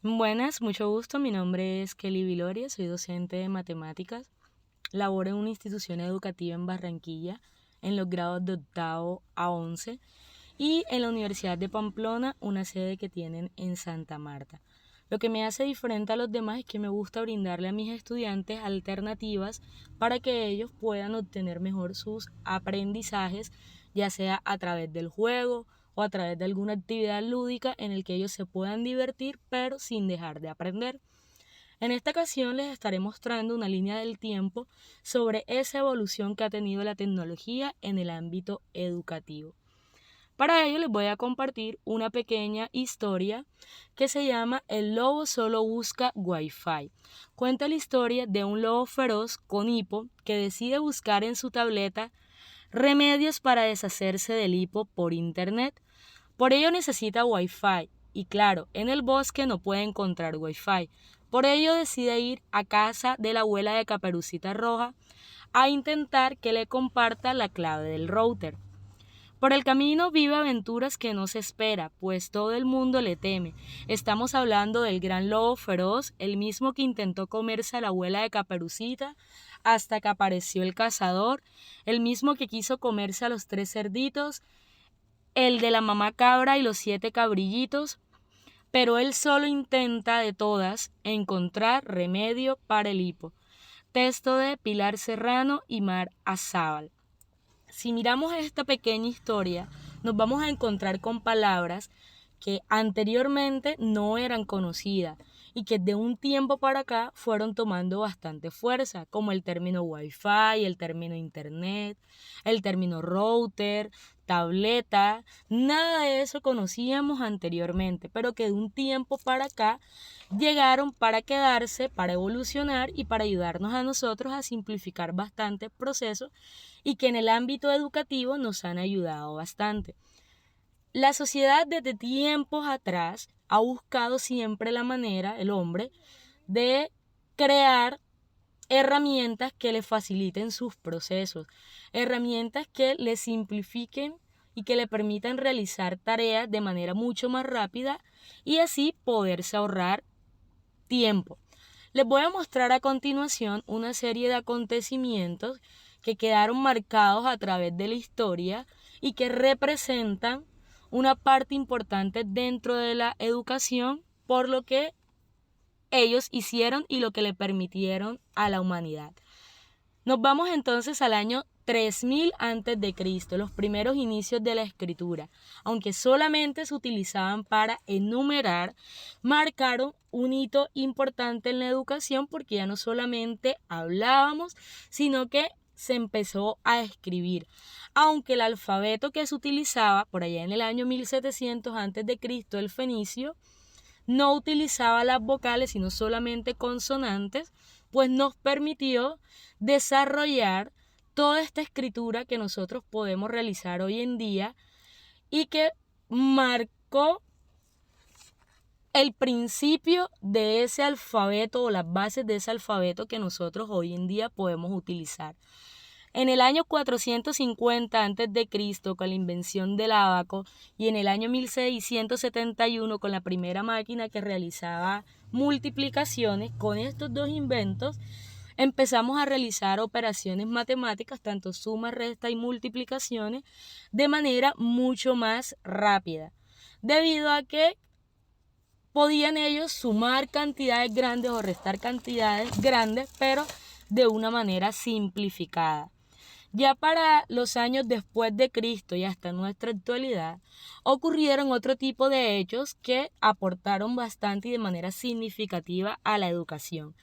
Buenas, mucho gusto. Mi nombre es Kelly Viloria, soy docente de matemáticas. Laboro en una institución educativa en Barranquilla en los grados de octavo a 11 y en la Universidad de Pamplona, una sede que tienen en Santa Marta. Lo que me hace diferente a los demás es que me gusta brindarle a mis estudiantes alternativas para que ellos puedan obtener mejor sus aprendizajes, ya sea a través del juego o a través de alguna actividad lúdica en el que ellos se puedan divertir, pero sin dejar de aprender. En esta ocasión les estaré mostrando una línea del tiempo sobre esa evolución que ha tenido la tecnología en el ámbito educativo. Para ello les voy a compartir una pequeña historia que se llama El lobo solo busca Wi-Fi. Cuenta la historia de un lobo feroz con hipo que decide buscar en su tableta remedios para deshacerse del hipo por internet. Por ello necesita Wi-Fi y claro, en el bosque no puede encontrar Wi-Fi. Por ello decide ir a casa de la abuela de Caperucita Roja a intentar que le comparta la clave del router. Por el camino vive aventuras que no se espera, pues todo el mundo le teme. Estamos hablando del gran lobo feroz, el mismo que intentó comerse a la abuela de Caperucita hasta que apareció el cazador, el mismo que quiso comerse a los 3 cerditos, el de la mamá cabra y los 7 cabrillitos, pero él solo intenta de todas encontrar remedio para el hipo. Texto de Pilar Serrano y Mar Azábal. Si miramos esta pequeña historia, nos vamos a encontrar con palabras que anteriormente no eran conocidas y que de un tiempo para acá fueron tomando bastante fuerza, como el término Wi-Fi, el término Internet, el término router, tableta. Nada de eso conocíamos anteriormente, pero que de un tiempo para acá llegaron para quedarse, para evolucionar y para ayudarnos a nosotros a simplificar bastante procesos y que en el ámbito educativo nos han ayudado bastante. La sociedad desde tiempos atrás ha buscado siempre la manera, el hombre, de crear herramientas que le faciliten sus procesos, herramientas que le simplifiquen y que le permitan realizar tareas de manera mucho más rápida y así poderse ahorrar tiempo. Les voy a mostrar a continuación una serie de acontecimientos que quedaron marcados a través de la historia y que representan una parte importante dentro de la educación por lo que ellos hicieron y lo que le permitieron a la humanidad. Nos vamos entonces al año 3000 a.C., los primeros inicios de la escritura. Aunque solamente se utilizaban para enumerar, marcaron un hito importante en la educación porque ya no solamente hablábamos, sino que se empezó a escribir. Aunque el alfabeto que se utilizaba por allá en el año 1700 a.C., el fenicio, no utilizaba las vocales sino solamente consonantes, pues nos permitió desarrollar toda esta escritura que nosotros podemos realizar hoy en día y que marcó el principio de ese alfabeto o las bases de ese alfabeto que nosotros hoy en día podemos utilizar. En el año 450 a.C., con la invención del ábaco, y en el año 1671 con la primera máquina que realizaba multiplicaciones, con estos dos inventos empezamos a realizar operaciones matemáticas, tanto suma, resta y multiplicaciones, de manera mucho más rápida, debido a que podían ellos sumar cantidades grandes o restar cantidades grandes, pero de una manera simplificada. Ya para los años después de Cristo y hasta nuestra actualidad, ocurrieron otro tipo de hechos que aportaron bastante y de manera significativa a la educación.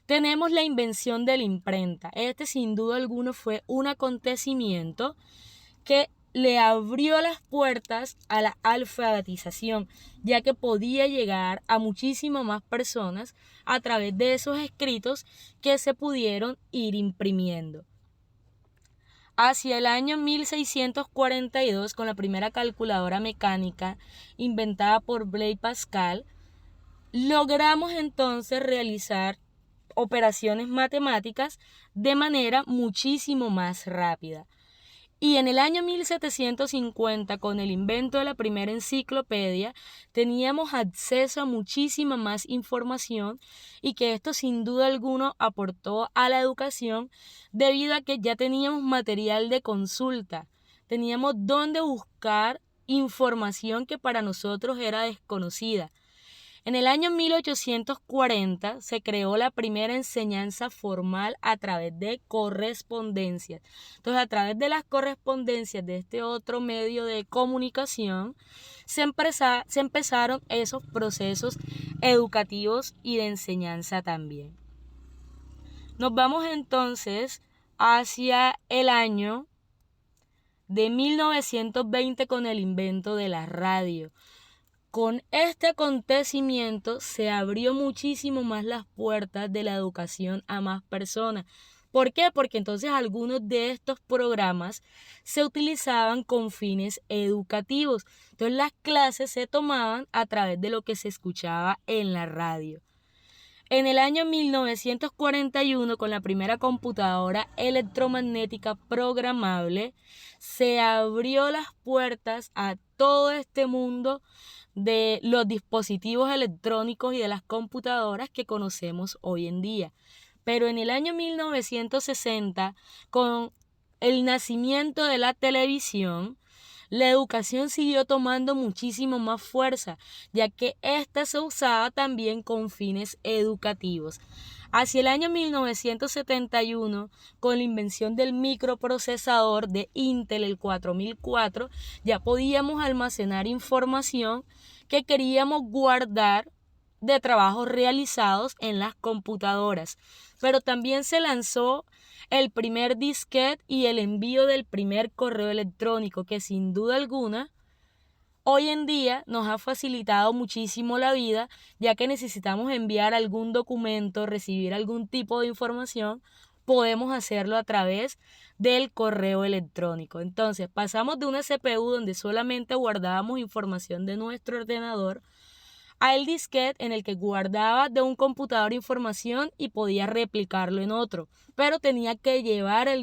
Tenemos la invención de la imprenta. Este sin duda alguna fue un acontecimiento que le abrió las puertas a la alfabetización, ya que podía llegar a muchísimas más personas a través de esos escritos que se pudieron ir imprimiendo. Hacia el año 1642, con la primera calculadora mecánica inventada por Blaise Pascal, logramos entonces realizar operaciones matemáticas de manera muchísimo más rápida. Y en el año 1750, con el invento de la primera enciclopedia, teníamos acceso a muchísima más información y que esto sin duda alguna aportó a la educación debido a que ya teníamos material de consulta, teníamos dónde buscar información que para nosotros era desconocida. En el año 1840 se creó la primera enseñanza formal a través de correspondencias. Entonces, a través de las correspondencias de este otro medio de comunicación, se empezaron esos procesos educativos y de enseñanza también. Nos vamos entonces hacia el año de 1920 con el invento de la radio. Con este acontecimiento se abrió muchísimo más las puertas de la educación a más personas. ¿Por qué? Porque entonces algunos de estos programas se utilizaban con fines educativos. Entonces las clases se tomaban a través de lo que se escuchaba en la radio. En el año 1941, con la primera computadora electromagnética programable, se abrió las puertas a todo este mundo de los dispositivos electrónicos y de las computadoras que conocemos hoy en día. Pero en el año 1960, con el nacimiento de la televisión, la educación siguió tomando muchísimo más fuerza, ya que ésta se usaba también con fines educativos. Hacia el año 1971, con la invención del microprocesador de Intel, el 4004, ya podíamos almacenar información que queríamos guardar de trabajos realizados en las computadoras. Pero también se lanzó el primer disquete y el envío del primer correo electrónico, que sin duda alguna hoy en día nos ha facilitado muchísimo la vida, ya que necesitamos enviar algún documento, recibir algún tipo de información, podemos hacerlo a través del correo electrónico. Entonces, pasamos de una CPU donde solamente guardábamos información de nuestro ordenador a el disquete en el que guardaba de un computador información y podía replicarlo en otro, pero tenía que llevar el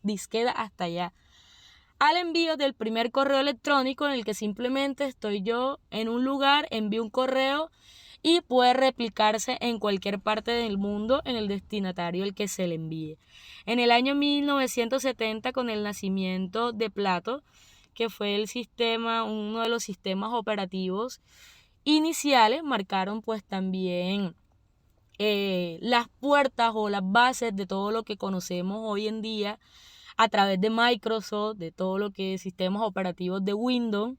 disquete hasta allá. Al envío del primer correo electrónico, en el que simplemente estoy yo en un lugar, envío un correo y puede replicarse en cualquier parte del mundo en el destinatario al que se le envíe. En el año 1970, con el nacimiento de Plato, que fue uno de los sistemas operativos iniciales, marcaron pues también las puertas o las bases de todo lo que conocemos hoy en día a través de Microsoft, de todo lo que es sistemas operativos de Windows.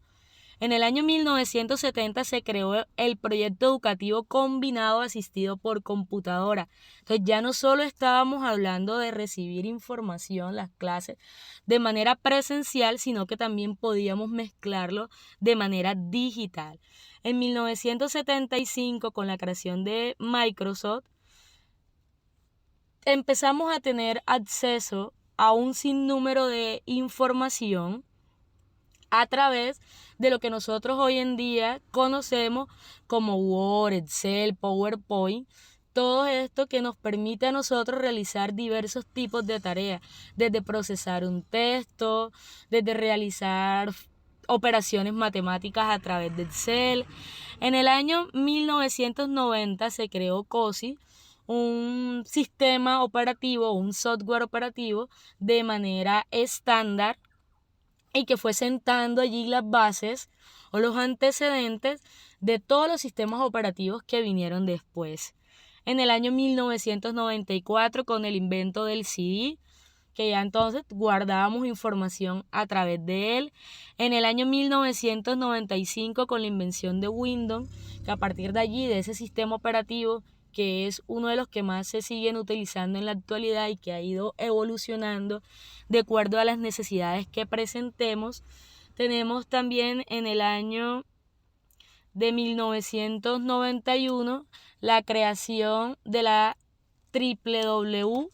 En el año 1970 se creó el proyecto educativo combinado asistido por computadora. Entonces ya no solo estábamos hablando de recibir información, las clases, de manera presencial, sino que también podíamos mezclarlo de manera digital. En 1975, con la creación de Microsoft, empezamos a tener acceso a un sinnúmero de información a través de lo que nosotros hoy en día conocemos como Word, Excel, PowerPoint, todo esto que nos permite a nosotros realizar diversos tipos de tareas, desde procesar un texto, desde realizar operaciones matemáticas a través de Excel. En el año 1990 se creó COSI, un sistema operativo, un software operativo de manera estándar y que fue sentando allí las bases o los antecedentes de todos los sistemas operativos que vinieron después. En el año 1994, con el invento del CD, que ya entonces guardábamos información a través de él. En el año 1995, con la invención de Windows, que a partir de allí, de ese sistema operativo, que es uno de los que más se siguen utilizando en la actualidad y que ha ido evolucionando de acuerdo a las necesidades que presentemos. Tenemos también en el año de 1991 la creación de la WWW,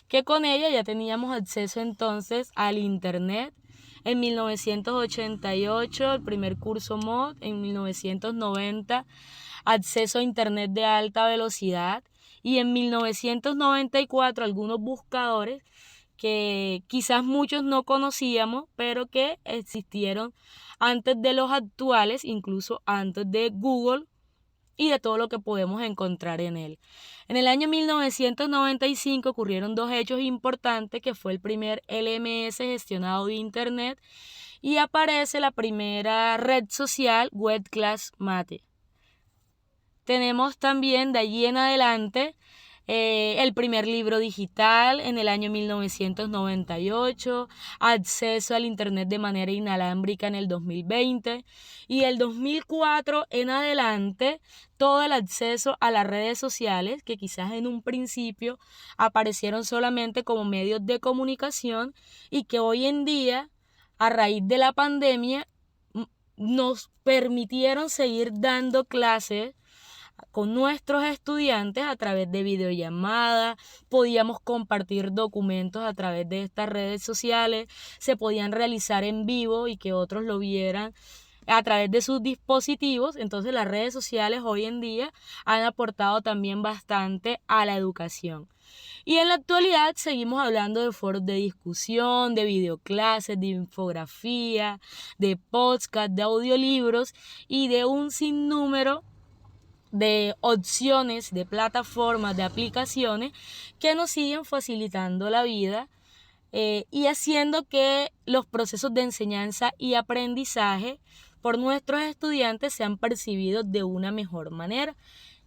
que con ella ya teníamos acceso entonces al internet. En 1988 el primer curso MOD, en 1990 acceso a internet de alta velocidad y en 1994 algunos buscadores que quizás muchos no conocíamos, pero que existieron antes de los actuales, incluso antes de Google y de todo lo que podemos encontrar en él. En el año 1995 ocurrieron dos hechos importantes, que fue el primer LMS gestionado de Internet y aparece la primera red social, Web Class Mate. Tenemos también de allí en adelante el primer libro digital en el año 1998, acceso al Internet de manera inalámbrica en el 2020 y el 2004 en adelante todo el acceso a las redes sociales, que quizás en un principio aparecieron solamente como medios de comunicación y que hoy en día, a raíz de la pandemia, nos permitieron seguir dando clases con nuestros estudiantes a través de videollamadas, podíamos compartir documentos a través de estas redes sociales, se podían realizar en vivo y que otros lo vieran a través de sus dispositivos. Entonces las redes sociales hoy en día han aportado también bastante a la educación. Y en la actualidad seguimos hablando de foros de discusión, de videoclases, de infografía, de podcast, de audiolibros y de un sinnúmero de opciones, de plataformas, de aplicaciones que nos siguen facilitando la vida y haciendo que los procesos de enseñanza y aprendizaje por nuestros estudiantes sean percibidos de una mejor manera,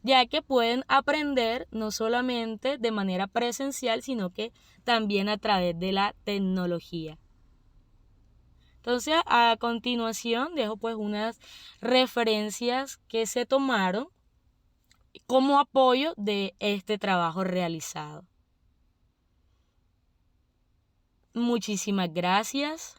ya que pueden aprender no solamente de manera presencial, sino que también a través de la tecnología. Entonces, a continuación dejo pues unas referencias que se tomaron como apoyo de este trabajo realizado. Muchísimas gracias.